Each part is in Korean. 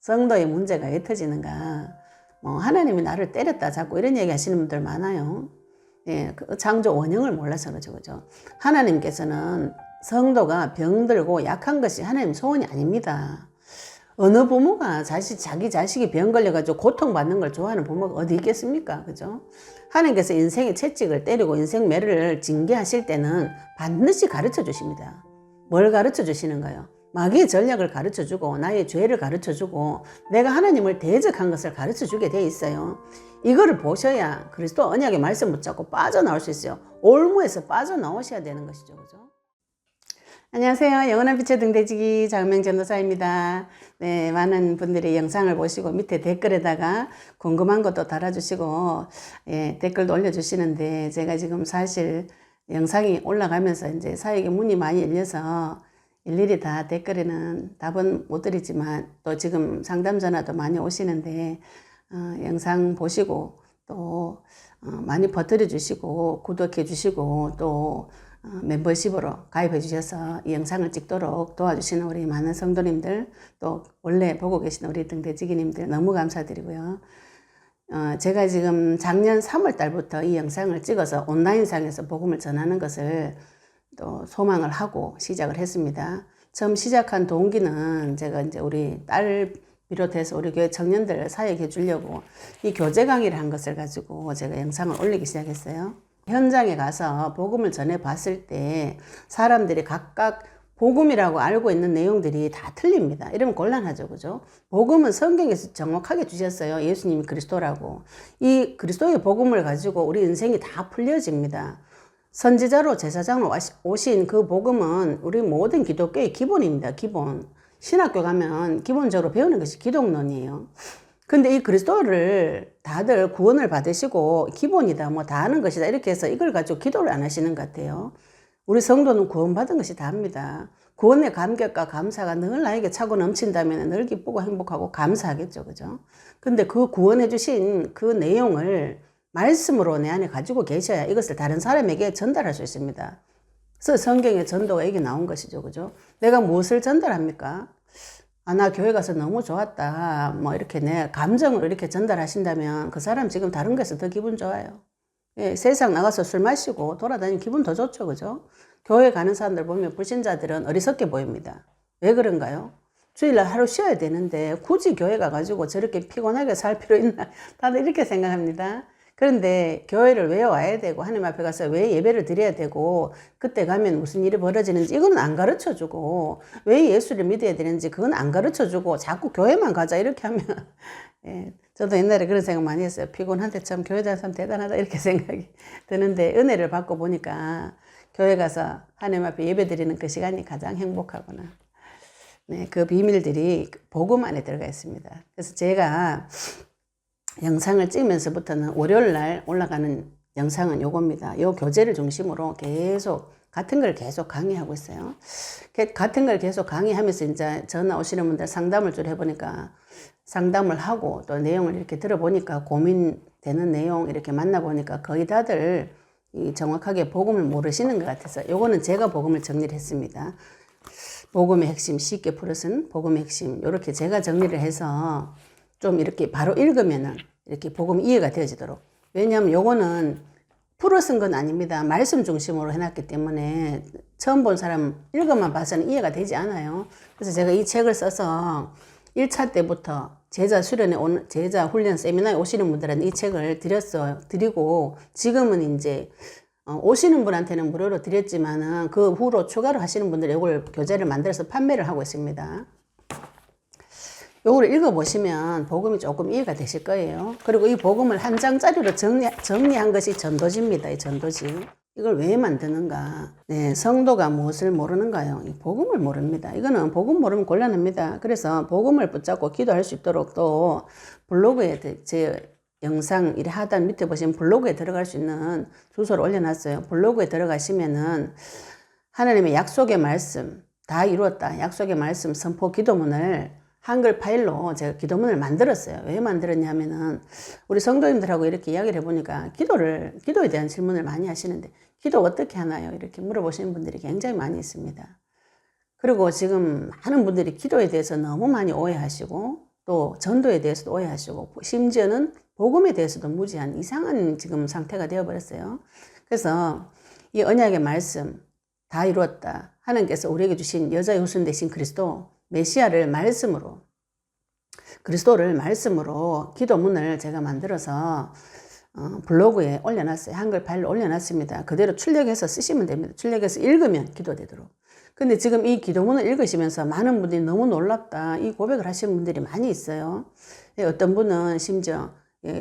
성도의 문제가 왜 터지는가? 하나님이 나를 때렸다 자꾸 이런 얘기 하시는 분들 많아요. 예, 그 창조 원형을 몰라서 그러죠, 그죠? 하나님께서는 성도가 병들고 약한 것이 하나님 소원이 아닙니다. 어느 부모가 자기 자식이 병 걸려가지고 고통받는 걸 좋아하는 부모가 어디 있겠습니까? 그죠? 하나님께서 인생의 채찍을 때리고 인생 매를 징계하실 때는 반드시 가르쳐 주십니다. 뭘 가르쳐 주시는가요? 마귀의 전략을 가르쳐 주고 나의 죄를 가르쳐 주고 내가 하나님을 대적한 것을 가르쳐 주게 돼 있어요. 이거를 보셔야 그리스도 언약의 말씀 붙잡고 빠져나올 수 있어요. 올무에서 빠져나오셔야 되는 것이죠. 그죠? 안녕하세요. 영원한 빛의 등대지기 장명 전도사입니다. 네, 많은 분들이 영상을 보시고 밑에 댓글에다가 궁금한 것도 달아주시고, 예, 댓글도 올려주시는데, 제가 지금 사실 영상이 올라가면서 이제 사역의 문이 많이 열려서 일일이 다 댓글에는 답은 못 드리지만, 또 지금 상담 전화도 많이 오시는데, 영상 보시고, 또, 많이 버텨 주시고, 구독해 주시고, 또, 멤버십으로 가입해 주셔서 이 영상을 찍도록 도와주시는 우리 많은 성도님들, 또 원래 보고 계신 우리 등대지기님들 너무 감사드리고요. 제가 지금 작년 3월 달부터 이 영상을 찍어서 온라인상에서 복음을 전하는 것을 또 소망을 하고 시작을 했습니다. 처음 시작한 동기는 제가 이제 우리 딸 비롯해서 우리 교회 청년들 사역해 주려고 이 교제 강의를 한 것을 가지고 제가 영상을 올리기 시작했어요. 현장에 가서 복음을 전해 봤을 때 사람들이 각각 복음이라고 알고 있는 내용들이 다 틀립니다. 이러면 곤란하죠. 그죠? 복음은 성경에서 정확하게 주셨어요. 예수님이 그리스도라고. 이 그리스도의 복음을 가지고 우리 인생이 다 풀려집니다. 선지자로 제사장으로 오신 그 복음은 우리 모든 기독교의 기본입니다. 기본. 신학교 가면 기본적으로 배우는 것이 기독론이에요. 근데 이 그리스도를 다들 구원을 받으시고 기본이다 뭐 다 아는 것이다 이렇게 해서 이걸 가지고 기도를 안 하시는 것 같아요. 우리 성도는 구원받은 것이 다입니다. 구원의 감격과 감사가 늘 나에게 차고 넘친다면 늘 기쁘고 행복하고 감사하겠죠. 그죠? 근데 그 구원해 주신 그 내용을 말씀으로 내 안에 가지고 계셔야 이것을 다른 사람에게 전달할 수 있습니다. 그래서 성경의 전도가 여기 나온 것이죠. 그죠? 내가 무엇을 전달합니까? 나 교회 가서 너무 좋았다. 뭐 이렇게 내 감정을 이렇게 전달하신다면 그 사람 지금 다른 것에서 더 기분 좋아요. 예, 세상 나가서 술 마시고 돌아다니면 기분 더 좋죠. 그죠? 교회 가는 사람들 보면 불신자들은 어리석게 보입니다. 왜 그런가요? 주일날 하루 쉬어야 되는데 굳이 교회 가가지고 저렇게 피곤하게 살 필요 있나? 다들 이렇게 생각합니다. 그런데 교회를 왜 와야 되고 하나님 앞에 가서 왜 예배를 드려야 되고 그때 가면 무슨 일이 벌어지는지 이거는 안 가르쳐주고 왜 예수를 믿어야 되는지 그건 안 가르쳐주고 자꾸 교회만 가자 이렇게 하면 예, 저도 옛날에 그런 생각 많이 했어요. 피곤한데 참 교회 다니는 사람 대단하다 이렇게 생각이 드는데 은혜를 받고 보니까 교회 가서 하나님 앞에 예배 드리는 그 시간이 가장 행복하구나. 네, 그 비밀들이 복음 안에 들어가 있습니다. 그래서 제가 영상을 찍으면서부터는 월요일 날 올라가는 영상은 요겁니다. 요 교재를 중심으로 계속 같은 걸 계속 강의하고 있어요. 같은 걸 계속 강의하면서 이제 전화 오시는 분들 상담을 좀 해보니까 상담을 하고 또 내용을 이렇게 들어보니까 고민되는 내용 이렇게 만나보니까 거의 다들 정확하게 복음을 모르시는 것 같아서 요거는 제가 복음을 정리를 했습니다. 복음의 핵심 쉽게 풀어쓴 복음의 핵심 이렇게 제가 정리를 해서 좀 이렇게 바로 읽으면은 이렇게 복음이 이해가 되어지도록. 왜냐하면 요거는 풀어 쓴 건 아닙니다. 말씀 중심으로 해놨기 때문에 처음 본 사람 읽어만 봐서는 이해가 되지 않아요. 그래서 제가 이 책을 써서 1차 때부터 제자 훈련 세미나에 오시는 분들한테 이 책을 드리고 지금은 이제 오시는 분한테는 무료로 드렸지만은 그 후로 추가로 하시는 분들 이걸 교재를 만들어서 판매를 하고 있습니다. 요거를 읽어보시면 복음이 조금 이해가 되실 거예요. 그리고 이 복음을 한 장짜리로 정리한 것이 전도지입니다. 이 전도지. 이걸 왜 만드는가? 네, 성도가 무엇을 모르는가요? 이 복음을 모릅니다. 이거는 복음 모르면 곤란합니다. 그래서 복음을 붙잡고 기도할 수 있도록 또 블로그에 제 영상 이래 하단 밑에 보시면 블로그에 들어갈 수 있는 주소를 올려놨어요. 블로그에 들어가시면은 하나님의 약속의 말씀 다 이루었다. 약속의 말씀 선포 기도문을 한글 파일로 제가 기도문을 만들었어요. 왜 만들었냐면은 우리 성도님들하고 이렇게 이야기를 해보니까 기도에 대한 질문을 많이 하시는데 기도 어떻게 하나요? 이렇게 물어보시는 분들이 굉장히 많이 있습니다. 그리고 지금 많은 분들이 기도에 대해서 너무 많이 오해하시고 또 전도에 대해서도 오해하시고 심지어는 복음에 대해서도 무지한 이상한 지금 상태가 되어버렸어요. 그래서 이 언약의 말씀 다 이루었다. 하나님께서 우리에게 주신 여자의 후손 되신 그리스도 메시아를 말씀으로 그리스도를 말씀으로 기도문을 제가 만들어서 블로그에 올려놨어요. 한글 파일로 올려놨습니다. 그대로 출력해서 쓰시면 됩니다. 출력해서 읽으면 기도되도록. 근데 지금 이 기도문을 읽으시면서 많은 분들이 너무 놀랍다 이 고백을 하시는 분들이 많이 있어요. 어떤 분은 심지어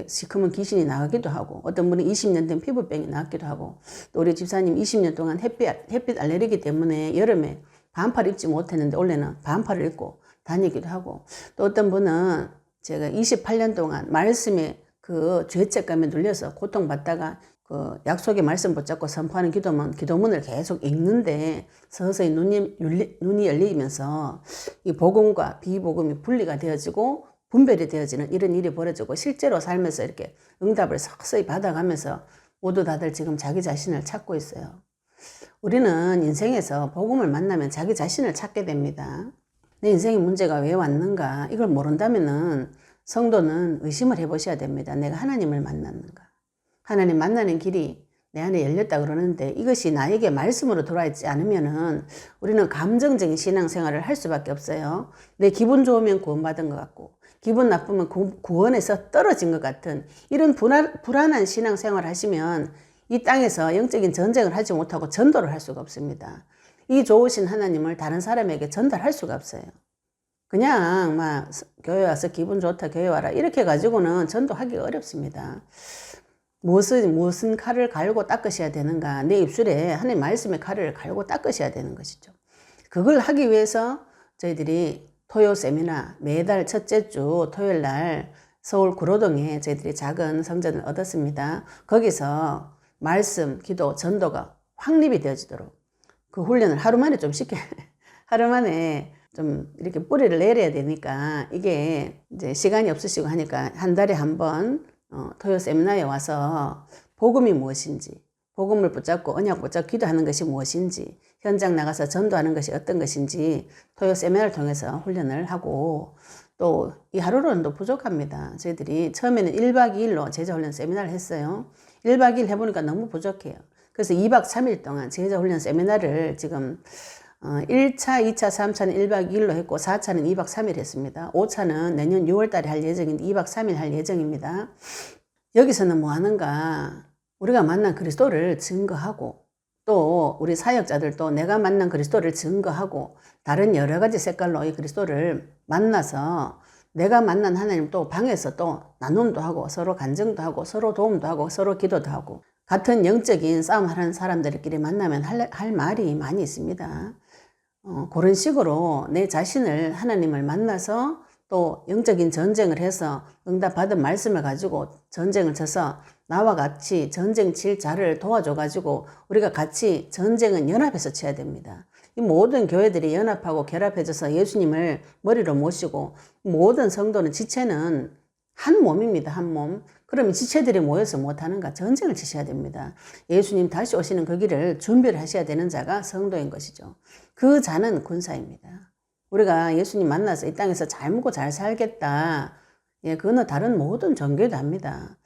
시커먼 귀신이 나가기도 하고 어떤 분은 20년 된 피부병이 나왔기도 하고 또 우리 집사님 20년 동안 햇빛 알레르기 때문에 여름에 반팔 입지 못했는데 원래는 반팔을 입고 다니기도 하고 또 어떤 분은 제가 28년 동안 말씀에 그 죄책감에 눌려서 고통받다가 그 약속의 말씀 붙잡고 선포하는 기도문을 계속 읽는데 서서히 눈이 열리면서 이 복음과 비복음이 분리가 되어지고 분별이 되어지는 이런 일이 벌어지고 실제로 삶에서 이렇게 응답을 서서히 받아가면서 모두 다들 지금 자기 자신을 찾고 있어요. 우리는 인생에서 복음을 만나면 자기 자신을 찾게 됩니다. 내 인생의 문제가 왜 왔는가 이걸 모른다면은 성도는 의심을 해보셔야 됩니다. 내가 하나님을 만났는가. 하나님 만나는 길이 내 안에 열렸다 그러는데 이것이 나에게 말씀으로 들어와 있지 않으면은 우리는 감정적인 신앙생활을 할 수밖에 없어요. 내 기분 좋으면 구원받은 것 같고 기분 나쁘면 구원에서 떨어진 것 같은 이런 불안한 신앙생활을 하시면 이 땅에서 영적인 전쟁을 하지 못하고 전도를 할 수가 없습니다. 이 좋으신 하나님을 다른 사람에게 전달할 수가 없어요. 그냥 막 교회 와서 기분 좋다 교회 와라 이렇게 가지고는 전도하기가 어렵습니다. 무슨 칼을 갈고 닦으셔야 되는가. 내 입술에 하나님 말씀의 칼을 갈고 닦으셔야 되는 것이죠. 그걸 하기 위해서 저희들이 토요 세미나 매달 첫째 주 토요일 날 서울 구로동에 저희들이 작은 성전을 얻었습니다. 거기서 말씀, 기도, 전도가 확립이 되어지도록 그 훈련을 하루 만에 좀 하루 만에 좀 이렇게 뿌리를 내려야 되니까 이게 이제 시간이 없으시고 하니까 한 달에 한 번 토요 세미나에 와서 복음이 무엇인지, 복음을 붙잡고 언약 붙잡고 기도하는 것이 무엇인지, 현장 나가서 전도하는 것이 어떤 것인지 토요 세미나를 통해서 훈련을 하고 또 이 하루로는 또 부족합니다. 저희들이 처음에는 1박 2일로 제자훈련 세미나를 했어요. 1박 2일 해보니까 너무 부족해요. 그래서 2박 3일 동안 제자훈련 세미나를 지금 1차, 2차, 3차는 1박 2일로 했고 4차는 2박 3일 했습니다. 5차는 내년 6월 달에 할 예정인데 2박 3일 할 예정입니다. 여기서는 뭐 하는가? 우리가 만난 그리스도를 증거하고 또 우리 사역자들도 내가 만난 그리스도를 증거하고 다른 여러 가지 색깔로 이 그리스도를 만나서 내가 만난 하나님 또 방에서 또 나눔도 하고 서로 간증도 하고 서로 도움도 하고 서로 기도도 하고 같은 영적인 싸움하는 사람들끼리 만나면 할 말이 많이 있습니다. 그런 식으로 내 자신을 하나님을 만나서 또 영적인 전쟁을 해서 응답받은 말씀을 가지고 전쟁을 쳐서 나와 같이 전쟁 칠 자를 도와줘가지고 우리가 같이 전쟁은 연합해서 쳐야 됩니다. 이 모든 교회들이 연합하고 결합해져서 예수님을 머리로 모시고 모든 성도는 지체는 한 몸입니다. 한 몸. 그러면 지체들이 모여서 못하는가? 전쟁을 치셔야 됩니다. 예수님 다시 오시는 그 길을 준비를 하셔야 되는 자가 성도인 것이죠. 그 자는 군사입니다. 우리가 예수님 만나서 이 땅에서 잘 먹고 잘 살겠다. 예, 그거는 다른 모든 종교도 합니다.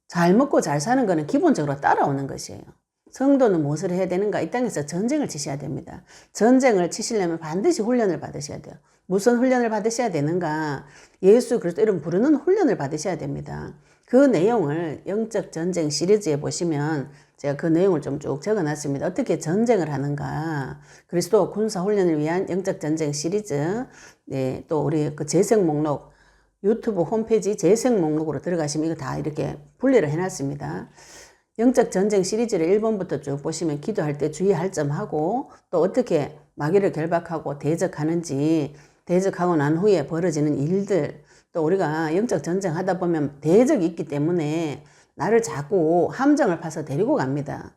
잘 먹고 잘 사는 것은 기본적으로 따라오는 것이에요. 성도는 무엇을 해야 되는가? 이 땅에서 전쟁을 치셔야 됩니다. 전쟁을 치시려면 반드시 훈련을 받으셔야 돼요. 무슨 훈련을 받으셔야 되는가? 예수 그리스도 이름 부르는 훈련을 받으셔야 됩니다. 그 내용을 영적 전쟁 시리즈에 보시면 제가 그 내용을 좀 쭉 적어놨습니다. 어떻게 전쟁을 하는가? 그리스도 군사 훈련을 위한 영적 전쟁 시리즈. 네, 또 우리 그 재생 목록 유튜브 홈페이지 재생 목록으로 들어가시면 이거 다 이렇게 분리를 해놨습니다. 영적 전쟁 시리즈를 1번부터 쭉 보시면 기도할 때 주의할 점하고 또 어떻게 마귀를 결박하고 대적하는지 대적하고 난 후에 벌어지는 일들 또 우리가 영적 전쟁 하다 보면 대적이 있기 때문에 나를 자꾸 함정을 파서 데리고 갑니다.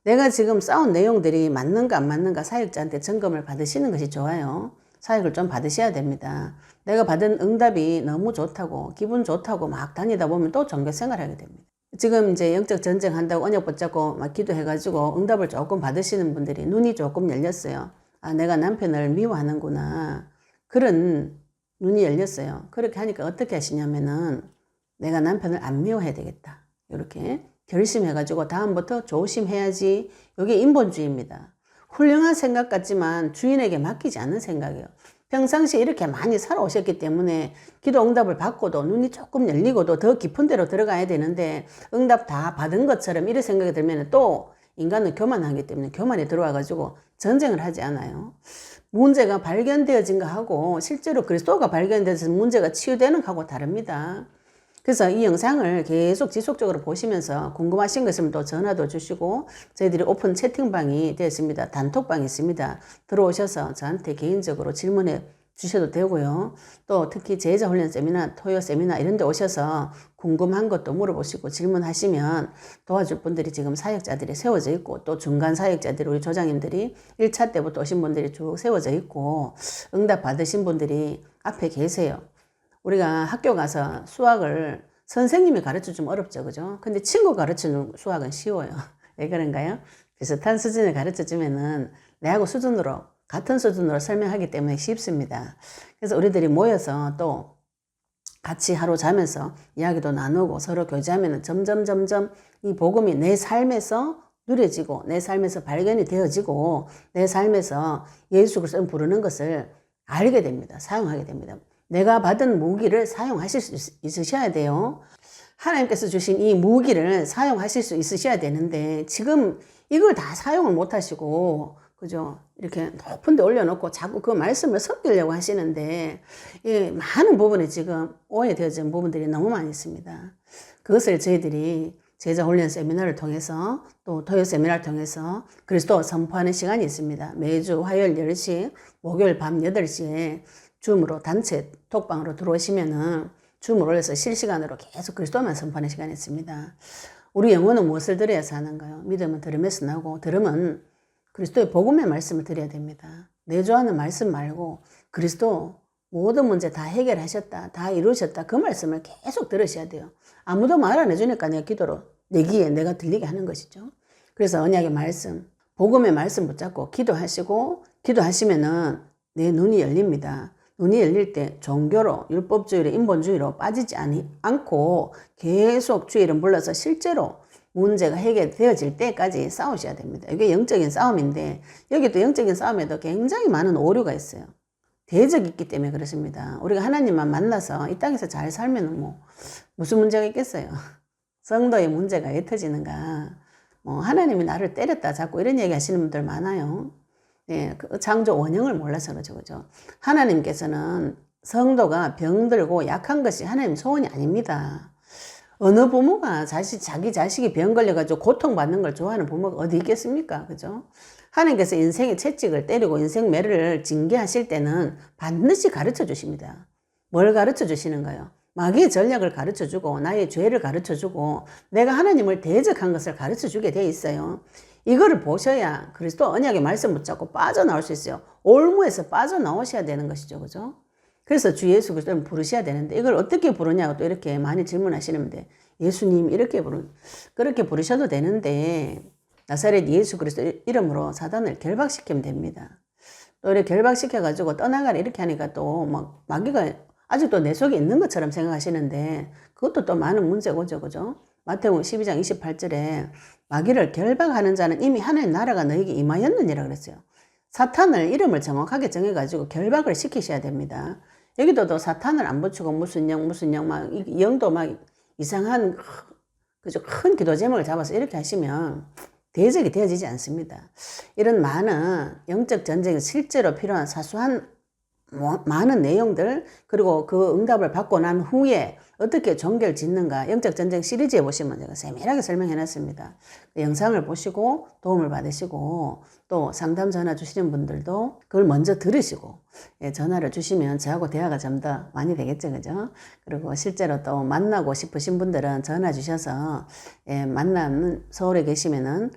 내가 지금 싸운 내용들이 맞는가 안 맞는가 사역자한테 점검을 받으시는 것이 좋아요. 사역을 좀 받으셔야 됩니다. 내가 받은 응답이 너무 좋다고 기분 좋다고 막 다니다 보면 또 종교 생활하게 됩니다. 지금 이제 영적 전쟁 한다고 언약 붙잡고 막 기도해가지고 응답을 조금 받으시는 분들이 눈이 조금 열렸어요. 아, 내가 남편을 미워하는구나. 그런 눈이 열렸어요. 그렇게 하니까 어떻게 하시냐면은 내가 남편을 안 미워해야 되겠다. 이렇게 결심해가지고 다음부터 조심해야지. 이게 인본주의입니다. 훌륭한 생각 같지만 주인에게 맡기지 않는 생각이에요. 평상시에 이렇게 많이 살아오셨기 때문에 기도 응답을 받고도 눈이 조금 열리고도 더 깊은 데로 들어가야 되는데 응답 다 받은 것처럼 이런 생각이 들면 또 인간은 교만하기 때문에 교만이 들어와가지고 전쟁을 하지 않아요. 문제가 발견되어진 거하고 실제로 그리스도가 발견돼서 문제가 치유되는 거하고 다릅니다. 그래서 이 영상을 계속 지속적으로 보시면서 궁금하신 거 있으면 또 전화도 주시고 저희들이 오픈 채팅방이 되어 있습니다. 단톡방이 있습니다. 들어오셔서 저한테 개인적으로 질문해 주셔도 되고요. 또 특히 제자 훈련 세미나, 토요 세미나 이런 데 오셔서 궁금한 것도 물어보시고 질문하시면 도와줄 분들이 지금 사역자들이 세워져 있고 또 중간 사역자들이 우리 조장님들이 1차 때부터 오신 분들이 쭉 세워져 있고 응답 받으신 분들이 앞에 계세요. 우리가 학교 가서 수학을 선생님이 가르쳐 주면 어렵죠. 그죠? 근데 친구 가르쳐 주는 수학은 쉬워요. 왜 그런가요? 비슷한 수준을 가르쳐 주면은 내하고 수준으로 같은 수준으로 설명하기 때문에 쉽습니다. 그래서 우리들이 모여서 또 같이 하루 자면서 이야기도 나누고 서로 교제하면 점점 이 복음이 내 삶에서 누려지고 내 삶에서 발견이 되어지고 내 삶에서 예수 그리스도를 부르는 것을 알게 됩니다. 사용하게 됩니다. 내가 받은 무기를 사용하실 수 있으셔야 돼요. 하나님께서 주신 이 무기를 사용하실 수 있으셔야 되는데 지금 이걸 다 사용을 못 하시고 그죠? 이렇게 높은 데 올려놓고 자꾸 그 말씀을 섞으려고 하시는데 많은 부분에 지금 오해되어진 부분들이 너무 많이 있습니다. 그것을 저희들이 제자 훈련 세미나를 통해서 또 토요 세미나를 통해서 그리스도 선포하는 시간이 있습니다. 매주 화요일 10시, 목요일 밤 8시에 줌으로 단체 톡방으로 들어오시면은 줌을 올려서 실시간으로 계속 그리스도만 선포하는 시간이 있습니다. 우리 영혼은 무엇을 들어야 사는가요? 믿음은 들음에서 나고 들음은 그리스도의 복음의 말씀을 드려야 됩니다. 내주하는 말씀 말고 그리스도 모든 문제 다 해결하셨다, 다 이루셨다 그 말씀을 계속 들으셔야 돼요. 아무도 말 안 해주니까 내가 기도로 내 귀에 내가 들리게 하는 것이죠. 그래서 언약의 말씀, 복음의 말씀 붙잡고 기도하시고 기도하시면은 내 눈이 열립니다. 눈이 열릴 때 종교로 율법주의로 인본주의로 빠지지 않고 계속 주의 이름 불러서 실제로 문제가 해결되어질 때까지 싸우셔야 됩니다. 이게 영적인 싸움인데 여기도 영적인 싸움에도 굉장히 많은 오류가 있어요. 대적이 있기 때문에 그렇습니다. 우리가 하나님만 만나서 이 땅에서 잘 살면 뭐 무슨 문제가 있겠어요. 성도의 문제가 왜 터지는가. 하나님이 나를 때렸다 자꾸 이런 얘기 하시는 분들 많아요. 예, 그 창조 원형을 몰라서 그렇죠. 그죠? 하나님께서는 성도가 병들고 약한 것이 하나님 소원이 아닙니다. 어느 부모가 자기 자식이 병 걸려가지고 고통받는 걸 좋아하는 부모가 어디 있겠습니까? 그죠? 하나님께서 인생의 채찍을 때리고 인생 매를 징계하실 때는 반드시 가르쳐 주십니다. 뭘 가르쳐 주시는가요? 마귀의 전략을 가르쳐 주고 나의 죄를 가르쳐 주고 내가 하나님을 대적한 것을 가르쳐 주게 돼 있어요. 이거를 보셔야 그리스도 언약의 말씀 붙잡고 빠져나올 수 있어요. 올무에서 빠져나오셔야 되는 것이죠. 그죠? 그래서 주 예수 그리스도를 부르셔야 되는데 이걸 어떻게 부르냐고 또 이렇게 많이 질문하시는데 예수님 그렇게 부르셔도 되는데 나사렛 예수 그리스도 이름으로 사단을 결박시키면 됩니다. 또 이렇게 결박시켜가지고 떠나가라 이렇게 하니까 또 막 마귀가 아직도 내 속에 있는 것처럼 생각하시는데 그것도 또 많은 문제고 그죠? 마태복음 12장 28절에 마귀를 결박하는 자는 이미 하나님 나라가 너에게 임하였느니라 그랬어요. 사탄을 이름을 정확하게 정해가지고 결박을 시키셔야 됩니다. 여기도 또 사탄을 안 붙이고 무슨 영 막 영도 막 이상한 그죠? 큰 기도 제목을 잡아서 이렇게 하시면 대적이 되어지지 않습니다. 이런 많은 영적 전쟁에 실제로 필요한 사소한 많은 내용들 그리고 그 응답을 받고 난 후에 어떻게 종결 짓는가 영적 전쟁 시리즈에 보시면 제가 세밀하게 설명해 놨습니다. 그 영상을 보시고 도움을 받으시고 또 상담 전화 주시는 분들도 그걸 먼저 들으시고 전화를 주시면 저하고 대화가 좀 더 많이 되겠죠. 그죠? 그리고 실제로 또 만나고 싶으신 분들은 전화 주셔서 만나는 서울에 계시면은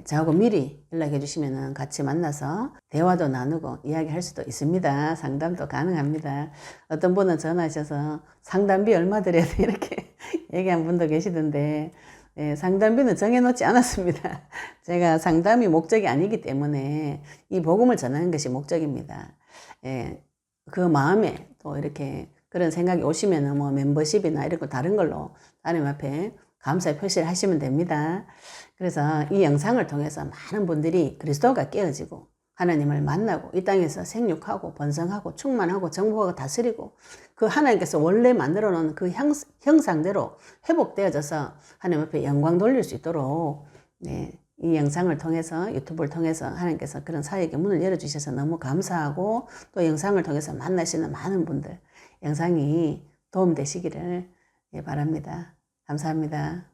저하고 미리 연락해 주시면 같이 만나서 대화도 나누고 이야기할 수도 있습니다. 상담도 가능합니다. 어떤 분은 전화하셔서 상담비 얼마 드려야 돼 이렇게 얘기한 분도 계시던데 상담비는 정해놓지 않았습니다. 제가 상담이 목적이 아니기 때문에 이 복음을 전하는 것이 목적입니다. 그 마음에 또 이렇게 그런 생각이 오시면은 뭐 멤버십이나 이런 거 다른 걸로 하나님 앞에 감사의 표시를 하시면 됩니다. 그래서 이 영상을 통해서 많은 분들이 그리스도가 깨어지고 하나님을 만나고 이 땅에서 생육하고 번성하고 충만하고 정복하고 다스리고 그 하나님께서 원래 만들어 놓은 그 형상대로 회복되어져서 하나님 앞에 영광 돌릴 수 있도록 네, 이 영상을 통해서 유튜브를 통해서 하나님께서 그런 사역의 문을 열어주셔서 너무 감사하고 또 영상을 통해서 만나시는 많은 분들 영상이 도움되시기를 바랍니다. 감사합니다.